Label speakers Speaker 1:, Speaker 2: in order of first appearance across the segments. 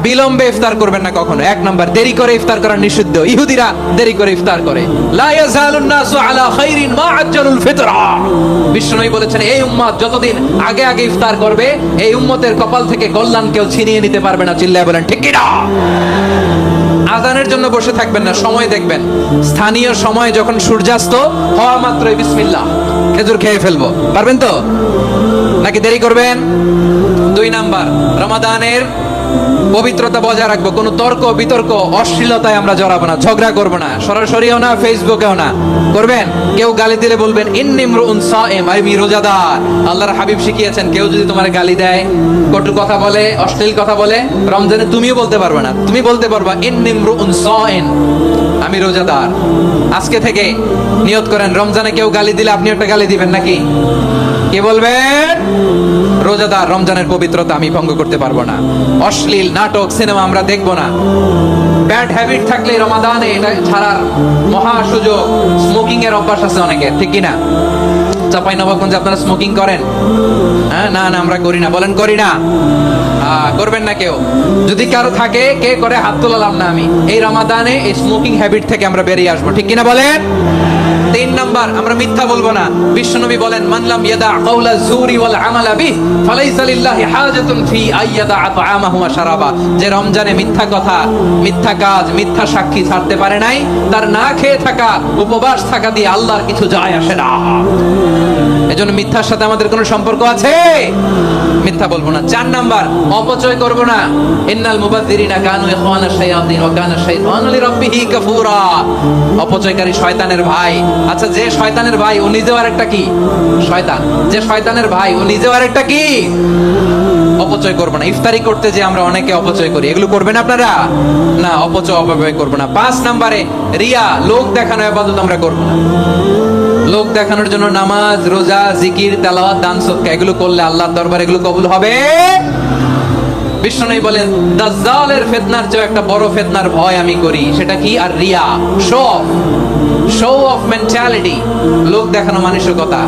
Speaker 1: বিলম্বে ইফতার করবেন না কখনো। এক নাম্বার, দেরি করে ইফতার করা নিষিদ্ধ। ইহুদিরা দেরি করে ইফতার করে। লা ইয়াজালুন নাসু আলা খাইরিন মা আজ্জালুল ফিতরা। বিশ্বনবী বলেছেন, এই উম্মত যতদিন আগে আগে ইফতার করবে, এই উম্মতের কপাল থেকে কল্যাণ কেউ ছিনিয়ে নিতে পারবে না। চিল্লায় বলেন ঠিক কি না? আজানের জন্য বসে থাকবেন না, সময় দেখবেন। স্থানীয় সময় যখন সূর্যাস্ত হওয়া মাত্রই বিসমিল্লাহ, খেজুর খেয়ে ফেলবো। পারবেন তো নাকি দেরি করবেন? 2 নাম্বার, রমাদানের পবিত্রতা বজায় রাখবো। কোনো তর্ক বিতর্ক অশ্লীলতায় আমরা জড়াবো না, ঝগড়া করবো না, সরাসরিও না, ফেসবুকেও না। করবেন কেউ গালি দিলে বলবেন ইন্নী ইমরুউন সাইম, আমি রোজাদার। আল্লাহর হাবিব শিখিয়েছেন, কেউ যদি তোমার গালি দেয়, কটু কথা বলে, অশ্লীল কথা বলে, রমজানে তুমিও বলতে পারবে না। তুমি বলতে পারবা ইন্নী ইমরুউন সাইম, আমি রোজাদার। আজকে থেকে নিয়ত করেন, রমজানে কেউ গালি দিলে আপনি একটা গালি দিবেন নাকি? কে বলবেন? রোজাদার, রমজানের পবিত্রতা আমি ভঙ্গ করতে পারবো না। অশ্লীল নাটক সিনেমা আমরা দেখবো না। ব্যাড হ্যাবিট থাকলে রমাদানে এটা ছাড়ার মহা সুযোগ। স্মোকিং এর অভ্যাস আছে অনেকের, ঠিক কিনা? চাঁপাইনবাবগঞ্জে আপনারা স্মোকিং করেন? হ্যাঁ, না না আমরা করি না। বলেন করি না? করবেন না কেউ। যদি কারো থাকে, কে করে হাত তোলালাম না আমি। এই রমাদানে এই স্মোকিং হ্যাবিট থেকে আমরা বেরিয়ে আসবো, ঠিক কিনা বলেন? 3 নাম্বার, আমরা মিথ্যা বলবো না। বিশ্বনবী বলেন, মান লাম ইয়াদা কাওলা যুরি ওয়াল আমালা বিহি ফালাইসা লিল্লাহি হাজাতুন ফি আইয়াদা আতআমাহু ওয়া শারাবা। যে রমজানে মিথ্যা কথা, মিথ্যা কাজ, মিথ্যা সাক্ষী ছাড়তে পারে নাই, তার না খেয়ে থাকা, উপবাস থাকা দিয়ে আল্লাহর কিছু যায় আসে না। এজন্য মিথ্যার সাথে আমাদের কোনো সম্পর্ক আছে? মিথ্যা বলবো না। 4 নাম্বার, অপচয় করব না। ইন্নাল মুবাযযিরিনা কানু ইখওয়ানাশ শায়াতিন ওয়া কানা শাইতানু লিরাব্বিহি কাফুরা। অপচয়কারী শয়তানের ভাই। আচ্ছা, যে শয়তানের ভাই ও নিজেও আরেকটা কি? শয়তান। যে শয়তানের ভাই ও নিজেও আরেকটা কি? অপচয় করব না। ইফতারি করতে যে আমরা অনেকে অপচয় করি, এগুলো করবেন আপনারা? না, অপচয় অপব্যয় করব না। 5 নাম্বারে, রিয়া, লোক দেখানো ইবাদত আমরা করব না। লোক দেখানোর জন্য নামাজ, রোজা, জিকির, তেলাওয়াত, দান, সদকা এগুলো করলে আল্লাহর দরবারে এগুলো কবুল হবে? বিশ্বনবী বলেন, দাজ্জালের ফিতনার চেয়ে একটা বড় ফিতনার ভয় আমি করি। সেটা কি? আর রিয়া, শো অফ মেন্টালিটি, লোক দেখানো মানসিকতা।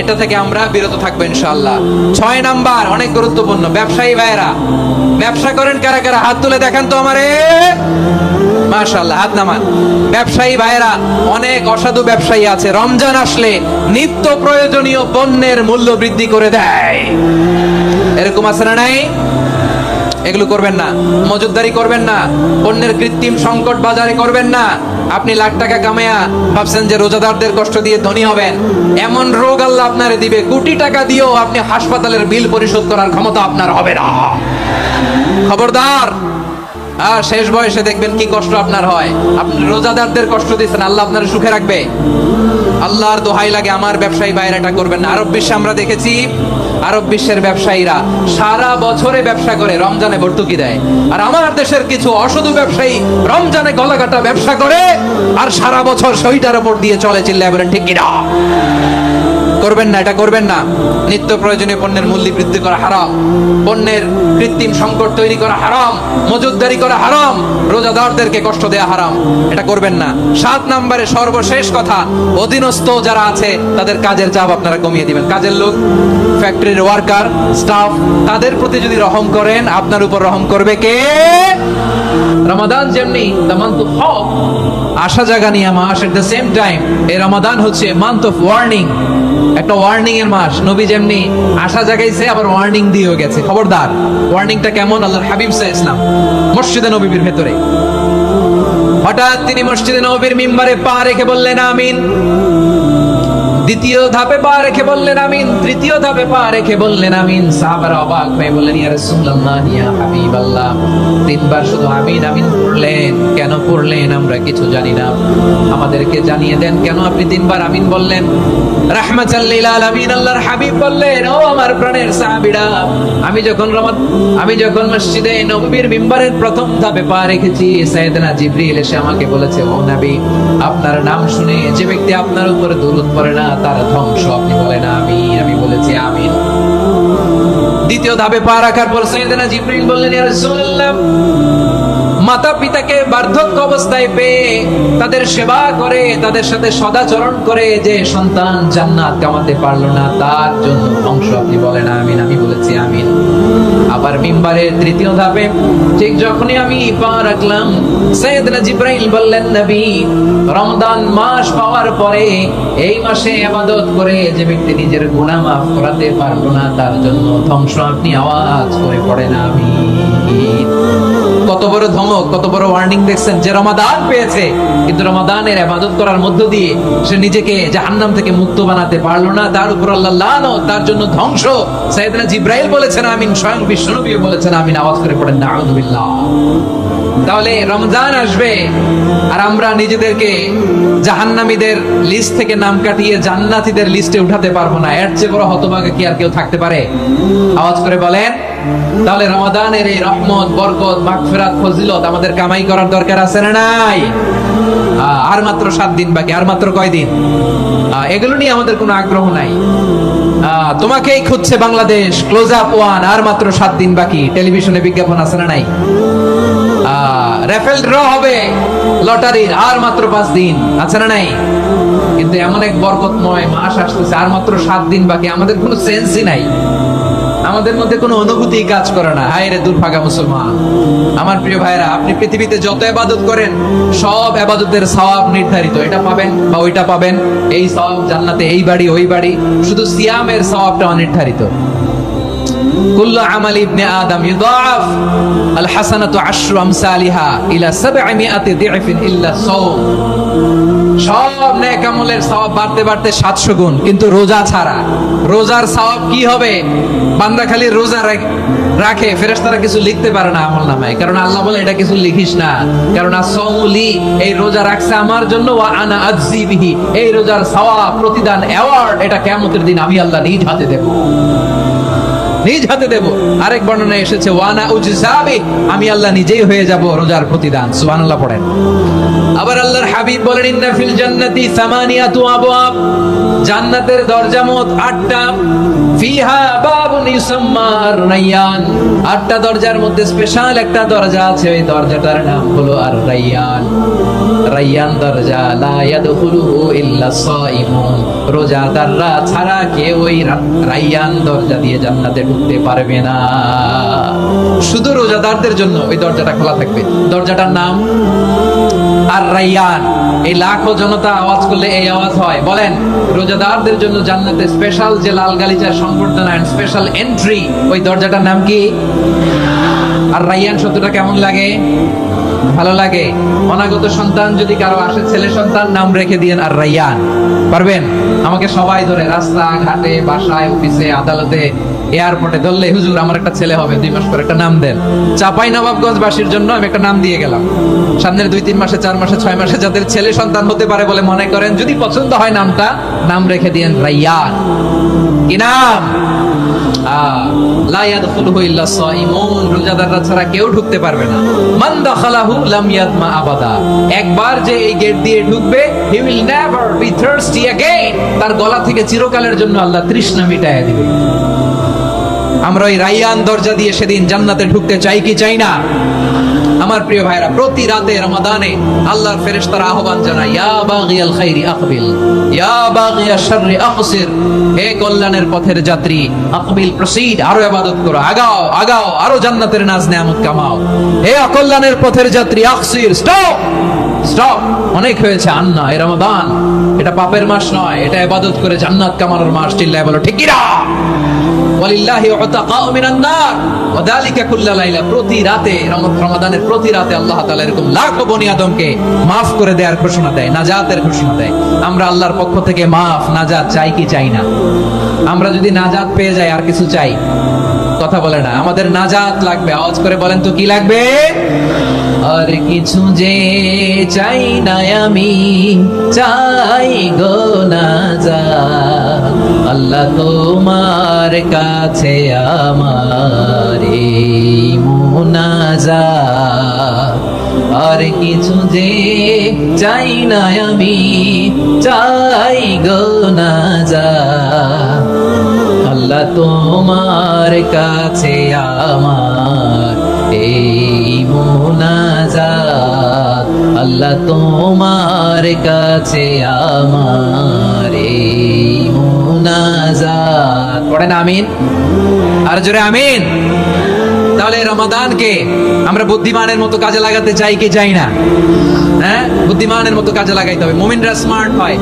Speaker 1: এটা থেকে আমরা বিরত থাকবো ইনশাআল্লাহ। 6 নাম্বার, অনেক গুরুত্বপূর্ণ। ব্যবসায়ী ভাইয়েরা, ব্যবসা করেন কারা কারা? হাত তুলে দেখান তো আমারে। মাশাআল্লাহ, হাত নামান। ব্যবসায়ী ভাইয়েরা, অনেক অসাধু ব্যবসায়ী আছে, রমজান আসলে নিত্য প্রয়োজনীয় পণ্যের মূল্য বৃদ্ধি করে দেয়। এরকম আছে না নাই? এগুলো করবেন না। মজুদদারি করবেন না। পণ্যের কৃত্রিম সংকট বাজারে করবেন না। আপনি লাখ টাকা কামায়া ভাবছেন যে রোজাদারদের কষ্ট দিয়ে ধনী হবেন। এমন রোগ আল্লাহ আপনারে দিবে, কোটি টাকা দিয়েও আপনি হাসপাতালের বিল পরিশোধ করার ক্ষমতা আপনার হবে না। খবরদার। আর শেষ বয়সে দেখবেন কি কষ্ট আপনার হয়। আপনি রোজাদারদের কষ্ট দিচ্ছেন, আল্লাহ আপনার সুখে রাখবে? আল্লাহর দোহাই লাগে, আমার ব্যবসায়ী ভাইরা এটা করবেন না। আরব বিশ্বে আমরা দেখেছি, আরব বিশ্বের ব্যবসায়ীরা সারা বছরে ব্যবসা করে, রমজানে ভর্তুকি দেয়। আর আমার দেশের কিছু অসাধু ব্যবসায়ী রমজানে গলাকাটা ব্যবসা করে আর সারা বছর সইটার উপর দিয়ে চলে। চিল্লায় বলেন ঠিক কিনা? করবেন না, এটা করবেন না। নিত্য প্রয়োজনীয় পণ্যের মূল্য বৃদ্ধি করা হারাম, পণ্যের কৃত্রিম সংকট তৈরি করা হারাম, মজুদদারি করা হারাম, রোজাদারদেরকে কষ্ট দেয়া হারাম। এটা করবেন না। 7 নম্বরে সর্বশেষ কথা, অধীনস্থ যারা আছে তাদের কাজের চাপ আপনারা কমিয়ে দিবেন। কাজের লোক, ফ্যাক্টরির ওয়ার্কার, স্টাফ, তাদের প্রতি যদি রহম করেন, আপনার উপর রহম করবে কে? রমাদান যেমনি দ্য মান্থ অফ হোপ, আশা জাগানিয়া মাস, এট দ্য সেম টাইম এই রমাদান হচ্ছে মান্থ অফ ওয়ার্নিং, একটা ওয়ার্নিং এর মাস। নবী যেমনি আশা জাগাইছে, আবার ওয়ার্নিং দিয়েও গেছে, খবরদার। ওয়ার্নিংটা কেমন? আল্লাহর হাবিব সাল্লাল্লাহু আলাইহি ওয়াসাল্লাম মসজিদে নববীর ভেতরে হঠাৎ তিনি মসজিদে নববীর মিম্বারে পা রেখে বললেন আমিন। দ্বিতীয় ধাপে পা রেখে বললেন আমিন। তৃতীয় ধাপে পা রেখে বললেন আমিন। সাহাবারা অবাক হয়ে বললেন, ইয়া রাসূলুল্লাহ, ইয়া হাবিবাল্লাহ, 3 বার শুধু আমিন আমিন পড়লেন, কেন পড়লেন আমরা কিছু জানি না, আমাদেরকে জানিয়ে দেন কেন আপনি 3 বার আমিন বললেন? রাহমাতাল লিল আলামিন আল্লাহর হাবিব বললেন, ও আমার প্রাণের সাহাবীরা, আমি যখন মসজিদে নববীর মিম্বারের প্রথম ধাপে পা রেখেছি, সাইয়েদনা জিবরিল এসে আমাকে বলেছে, ও নবী, আপনার নাম শুনে যে ব্যক্তি আপনার উপরে দুরূদ পড়ে না তার ধ্বংস। আপনি বলেন আমিন। আমি বলেছি আমিন। দ্বিতীয় ধাপে পা রাখার পর সাইয়েদনা জিবরিল বললেন, ইয়া রাসূলুল্লাহ, মাতা পিতাকে বার্ধক্য অবস্থায় পেয়ে তাদের সেবা করে, তাদের সাথে সদাচরণ করে যে সন্তান জান্নাত কামাতে পারলো না, তার জন্য ধ্বংস। আপনি বলেন আমিন। আমি বলেছি আমিন। আবার মিম্বারের তৃতীয় ধাপে ঠিক যখনই আমি পা রাখলাম, সাইয়েদনা জিবরাইল বললেন, নবী, রমজান মাস পাওয়ার পরে এই মাসে ইবাদত করে যে ব্যক্তি নিজের গুনাহ মাফ করাতে পারলো না, তার জন্য ধ্বংস। আপনি আওয়াজ করে পড়েন আমিন। কত বড় ধমক, কত বড় ওয়ার্নিং দেখছেন, যে রমাদান পেয়েছে কিন্তু রমাদানের ইবাদত করার মধ্য দিয়ে সে নিজেকে জাহান্নাম থেকে মুক্ত বানাতে পারলো না, তার উপর আল্লাহ লানত, তার জন্য ধ্বংস। সাইয়েদনা জিবরাইল বলেছেন আমিন, স্বয়ং বিশ্বনবী বলেছেন আমিন। আওয়াজ করে পড়েন নাউযুবিল্লাহ। তাহলে রমজান আসবে আর আমরা নিজেদেরকে জাহান্নামীদের লিস্ট থেকে নাম কাটিয়ে জান্নাতীদের লিস্টে উঠাতে পারবো না, এর চেয়ে বড় হতভাগা কি আর কেউ থাকতে পারে? আওয়াজ করে বলেন। তাহলে রমাদানের এই রহমত, বরকত, মাগফিরাত, ফজিলত আমাদের কামাই করার দরকার আছে না নাই? আর মাত্র 7 দিন বাকি। আর মাত্র কয় দিন? এগুলো নিয়ে আমাদের কোনো আগ্রহ নাই। তোমাকেই খুঁজছে বাংলাদেশ, ক্লোজ আপ 1, আর মাত্র 7 দিন বাকি। টেলিভিশনে বিজ্ঞাপন আছে না নাই? রেফেল ড্র হবে লটারির, আর মাত্র 5 দিন, আছে না নাই? কিন্তু এমন এক বরকতময় মাস আসতেছে, আর মাত্র 7 দিন বাকি। আমাদের কোনো সেন্সই নাই, আমাদের মধ্যে কোনো অনুভূতি কাজ করে না। হায় রে দুর্ভাগা মুসলমান। আমার প্রিয় ভাইরা, আপনি পৃথিবীতে যত ইবাদত করেন সব ইবাদতের সওয়াব নির্ধারিত। এটা পাবেন বা ওইটা পাবেন, এই সওয়াব জান্নাতে, এই বাড়ি ওই বাড়ি। শুধু সিয়ামের সওয়াবটা অনির্ধারিত। কুল্লু আমাল ইবনে আদম ইউদাআফ আল হাসানাতু আশরু আমসালিহা ইলা 700 দি'ফিন ইল্লা সাওম। সব নেক আমলের সওয়াব বাড়তে বাড়তে 700 গুণ, কিন্তু রোজা ছাড়া। রোজার সওয়াব কি হবে? বান্দা খালি রোজা রাখে, ফেরেশতারা কিছু লিখতে পারে না আমলনামায়, কারণ আল্লাহ বলে এটা কিছু লিখিস না, কারণ as-সাওমুলি, এই রোজা রাখছে আমার জন্য, ওয়া আনা আজজি বিহি, এই রোজার সওয়াব, প্রতিদান, অ্যাওয়ার্ড, এটা কিয়ামতের দিন আমি আল্লাহ নিজ হাতে দেব, নিজ হাতে দেব। আরেক বর্ণনায় এসেছে ওয়ানা উজজাবি, আমি আল্লাহ নিজেই হয়ে যাব রোজার প্রতিদান। সুবহানাল্লাহ পড়েন। আবার আল্লাহর হাবিব বলেন, ইন্না ফিল জান্নাতি সামানিয়াতু আবওয়াব, জান্নাতের দরজা মোট 8টা। ফিহা বাবুন ইউসাম্মা আর-রায়্যান, 8টা দরজার মধ্যে স্পেশাল একটা দরজা আছে, ওই দরজাটার নাম হলো আর-রায়্যান। রায়্যান দরজা, লা ইয়াদখুলুহু ইল্লা সাইমুন, রোজাদাররা ছাড়া কেউ ওই রায়্যান দরজা দিয়ে জান্নাতে ঢুকতে পারবে না। শুধু রোজাদারদের জন্য ওই দরজাটা খোলা থাকবে। দরজাটার নাম আর-রায়্যান। এই লাখো জনতা আওয়াজ করলে এই আওয়াজ হয়। বলেন, রোজাদারদের জন্য জান্নাতে স্পেশাল যে লাল গালিচার সংবর্ধনা এন্ড স্পেশাল এন্ট্রি, ওই দরজাটার নাম কি? আর-রায়্যান শব্দটা কেমন লাগে? ভালো লাগে। অনাগত সন্তান যদি কারো আসে, ছেলে সন্তান, নাম রেখে দিয়েন আর-রায়্যান। পারবেন? আমাকে সবাই ধরে রাস্তা ঘাটে, বাসায়, অফিসে, আদালতে, এয়ারপোর্টে ধরলে, হুজুর আমার একটা ছেলে হবে 2 মাস পরে, একটা নাম দেন। চাপাই নবাবগঞ্জ বাসীর জন্য আমি একটা নাম দিয়ে গেলাম। সামনের 2-3 মাসে, 4 মাসে, 6 মাসে যাদের ছেলে সন্তান হতে পারে বলে মনে করেন, যদি পছন্দ হয় নামটা, নাম রেখে দিয়েন রায়্যান। কি নাম? লা ইয়াদখুলুহু ইল্লা সাইমুন, রোজাদাররা ছাড়া কেউ ঢুকতে পারবে না। মান দাখালাহু লাম ইয়াদমা আবাদা, একবার যে এই গেট দিয়ে ঢুকবে, he will never be thirsty again, তার গলা থেকে চিরকালের জন্য আল্লাহ তৃষ্ণা মিটায় দিবে। আমরা ওই রায়্যান দরজা দিয়ে সেদিন জান্নাতে ঢুকতে চাই কি চাই না? আমার প্রিয় ভাইরা, প্রতি রাতে রমাদানে আল্লাহর ফেরেশতারা আহ্বান জানায়, ইয়া বাগিয়াল খাইরি আকবিল, ইয়া বাগিয়াশ শাররি আকসির, হে কল্যাণের পথের যাত্রী, আকবিল, প্রসিড, আরো ইবাদত করো, আগাও আগাও, আরো জান্নাতের নাজ নেয়ামত কামাও। হে অকল্যাণের পথের যাত্রী, আকসির, স্টপ স্টপ, অনেক হয়েছে। আন্না, এই রমাদান এটা পাপের মাস নয়, এটা ইবাদত করে জান্নাত কামানোর মাস। চিল্লায় বলো ঠিক কি না? ওয়ালিল্লাহি উতাকাউ মিনান নার ওয়া যালিকা কুল্লা লাইলা, প্রতি রাতে, রমাদানের প্রতি রাতে আল্লাহ তাআলা এরকম লাখো বনি আদমকে maaf করে দেওয়ার ঘোষণা দেয়, নাজাতের ঘোষণা দেয়। আমরা আল্লাহর পক্ষ থেকে maaf, নাজাত চাই কি চাই না? আমরা যদি নাজাত পেয়ে যাই আর কিছু চাই? কথা বলে না। আমাদের নাজাত লাগবে। আওয়াজ করে বলেন তো কি লাগবে? আর কিছু যে চাই না আমি, চাই গো নাজাত, আল্লাহ তোমার কাছে আমার এই মুনাজাত। আর কিছু যে চাই না আমি, চাই গো নাজাত, আল্লাহ তোমার কাছে আমার এই মুনাজাত। আল্লাহ তোমার কাছে আমার এই মুনাজাত। পড়েন আমিন, আর জোরে আমিন। তাহলে রমাদানকে আমরা বুদ্ধিমানের মতো কাজে লাগাতে চাই কি চাই না? হ্যাঁ, বুদ্ধিমানের মতো কাজে লাগাইতে হবে। মুমিনরা স্মার্ট হয়।